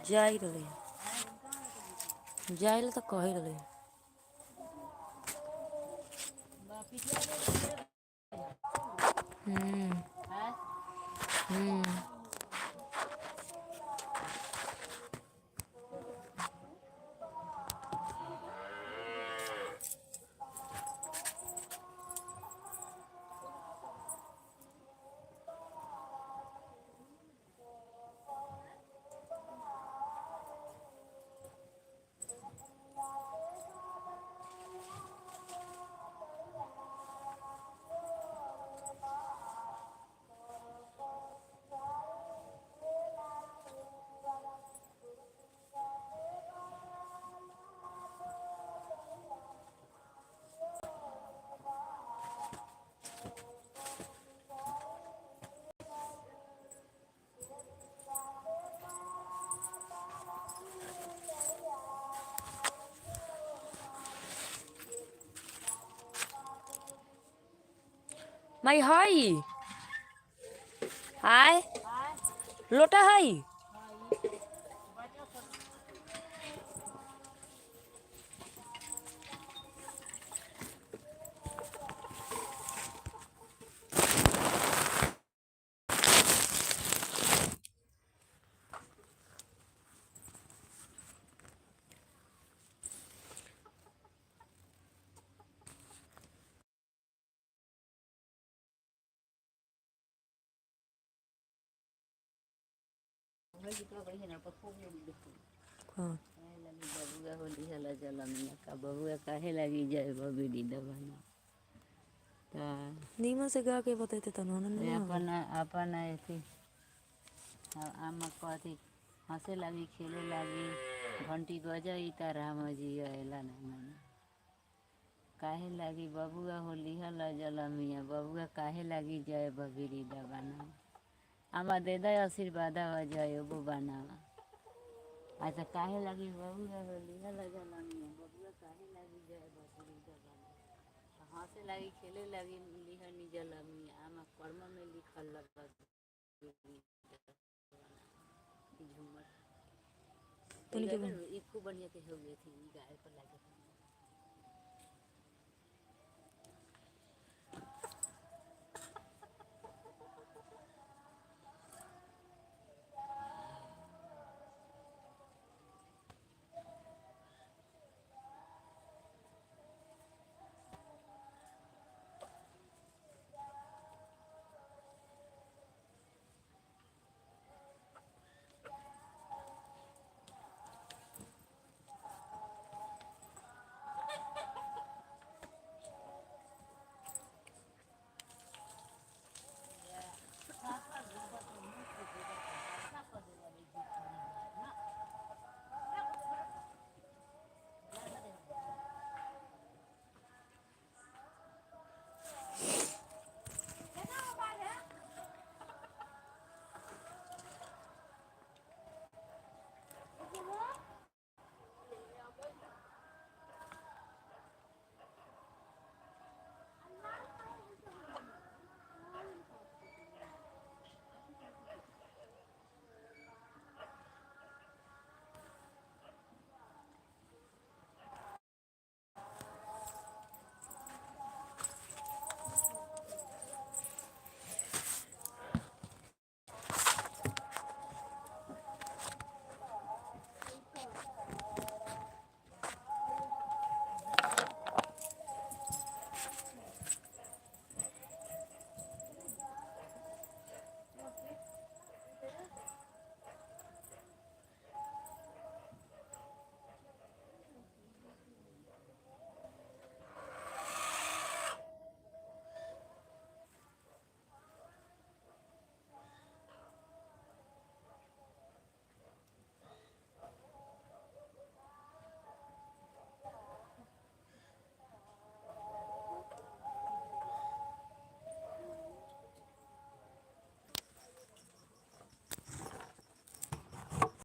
जाई रहे जाइल तो कही रहे माई हई आय लोटा हई बबुआ होली हला जलमिया का बबुआ काहे लगी जाए बबीरी दबाना नीमन से गा के बतेते तो अपन अपन ऐसी आमा कथी हंसे लगी खेले लगी घंटी बजाई त राम जी अला न काहे लगी बबुआ होली हला जलमिया बबुआ काहे लगी जाए बबीरी दबाना आमा दे दे आशीर्वाद जाए वो बनावा अच्छा काहे लगी बबुआ होली हला जलमिया बबुआ काहे लगी जाए बबीरी दबाना हंसे लगी खेले लगी लिहनी जलमिया आमा कर्म में लिखल लगा झूमर खूब बढ़िया के हो गए थे गाय पर लगे